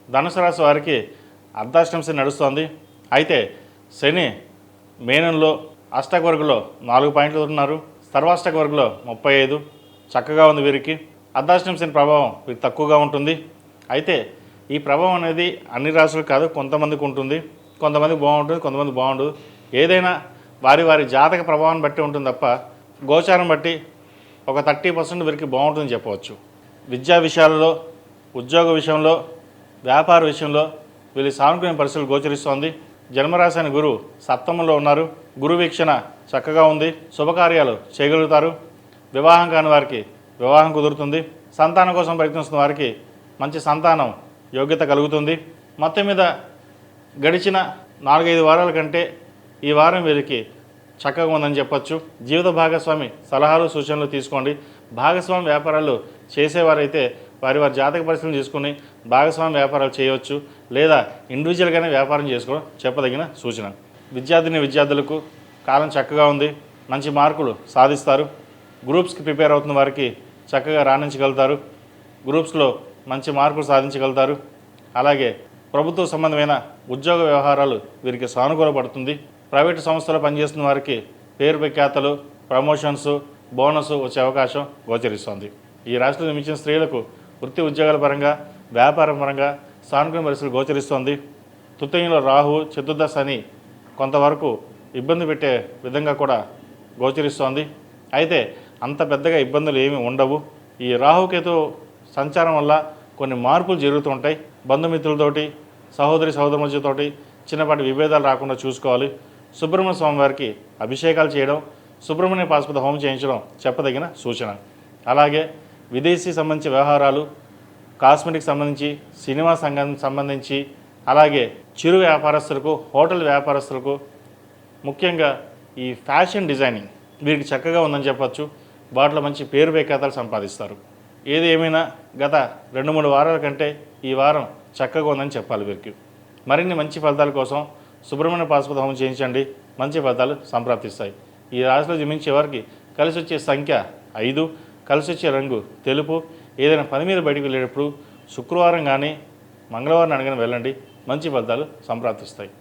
ధనుసు రాశి వారికి అర్ధాష్టమ శని నడుస్తోంది. అయితే శని మేనంలో అష్టక వర్గంలో 4 పాయింట్లు ఉన్నారు. సర్వాష్టక వర్గంలో 35 చక్కగా ఉంది వీరికి. అర్ధాష్టమ శని ప్రభావం వీరికి తక్కువగా ఉంటుంది. అయితే ఈ ప్రభావం అనేది అన్ని రాశులకు కాదు, కొంతమందికి ఉంటుంది. కొంతమందికి బాగుంటుంది, కొంతమంది బాగుండదు. ఏదైనా వారి వారి జాతక ప్రభావాన్ని బట్టి ఉంటుంది తప్ప గోచారం బట్టి ఒక 30% వీరికి బాగుంటుందని చెప్పవచ్చు. విద్యా విషయాలలో, ఉద్యోగ విషయంలో, వ్యాపార విషయంలో వీళ్ళు సానుకూల పరిస్థితులు గోచరిస్తోంది. జన్మరాశి అని గురువు సప్తమంలో ఉన్నారు. గురు వీక్షణ చక్కగా ఉంది. శుభకార్యాలు చేయగలుగుతారు. వివాహం కాని వారికి వివాహం కుదురుతుంది. సంతానం కోసం ప్రయత్నిస్తున్న వారికి మంచి సంతానం యోగ్యత కలుగుతుంది. మొత్తం మీద గడిచిన 4-5 వారాల కంటే ఈ వారం వీరికి చక్కగా ఉందని చెప్పచ్చు. జీవిత భాగస్వామి సలహాలు సూచనలు తీసుకోండి. భాగస్వామి వ్యాపారాలు చేసేవారైతే వారి వారి జాతక పరిస్థితులు తీసుకుని భాగస్వామి వ్యాపారాలు చేయవచ్చు, లేదా ఇండివిజువల్గానే వ్యాపారం చేసుకోవడం చెప్పదగిన సూచన. విద్యార్థులకు కాలం చక్కగా ఉంది. మంచి మార్కులు సాధిస్తారు. గ్రూప్స్కి ప్రిపేర్ అవుతున్న వారికి చక్కగా రాణించగలుగుతారు. గ్రూప్స్లో మంచి మార్కులు సాధించగలుగుతారు. అలాగే ప్రభుత్వ సంబంధమైన ఉద్యోగ వ్యవహారాలు వీరికి సానుకూలపడుతుంది. ప్రైవేటు సంస్థలో పనిచేస్తున్న వారికి పేరు ప్రఖ్యాతలు, ప్రమోషన్స్, బోనస్ వచ్చే అవకాశం గోచరిస్తోంది. ఈ రాశిలో జన్మించిన స్త్రీలకు వృత్తి ఉద్యోగాల పరంగా, వ్యాపారం పరంగా సానుకూల పరిస్థితులు గోచరిస్తోంది. తృతీయంలో రాహు, చతుర్థ శని కొంతవరకు ఇబ్బంది పెట్టే విధంగా కూడా గోచరిస్తోంది. అయితే అంత పెద్దగా ఇబ్బందులు ఏమీ ఉండవు. ఈ రాహుకేతు సంచారం వల్ల కొన్ని మార్పులు జరుగుతుంటాయి. బంధుమిత్రులతోటి, సహోదరులతోటి చిన్నపాటి విభేదాలు రాకుండా చూసుకోవాలి. సుబ్రహ్మణ్య స్వామి వారికి అభిషేకాలు చేయడం, సుబ్రహ్మణ్య పాశుపత హోమం చేయించడం చెప్పదగిన సూచన. అలాగే విదేశీ సంబంధించి వ్యవహారాలు, కాస్మెటిక్ సంబంధించి, సినిమా సంబంధించి, అలాగే చిరు వ్యాపారస్తులకు, హోటల్ వ్యాపారస్తులకు, ముఖ్యంగా ఈ ఫ్యాషన్ డిజైనింగ్ వీరికి చక్కగా ఉందని చెప్పచ్చు. వాటిలో మంచి పేరు ప్రఖ్యాతలు సంపాదిస్తారు. ఏది ఏమైనా గత 2-3 వారాల కంటే ఈ వారం చక్కగా ఉందని చెప్పాలి వీరికి. మరిన్ని మంచి ఫలితాల కోసం సుబ్రహ్మణ్య పాశుపత హోమం చేయించండి. మంచి ఫలితాలు సంప్రాప్తిస్తాయి. ఈ రాశిలో జన్మించే వారికి కలిసి వచ్చే సంఖ్య 5, కలిసి వచ్చే రంగు తెలుపు. ఏదైనా పని మీద బయటికి వెళ్ళేటప్పుడు శుక్రవారం కానీ మంగళవారం అడగని వెళ్ళండి. మంచి ఫలితాలు సంప్రాప్తిస్తాయి.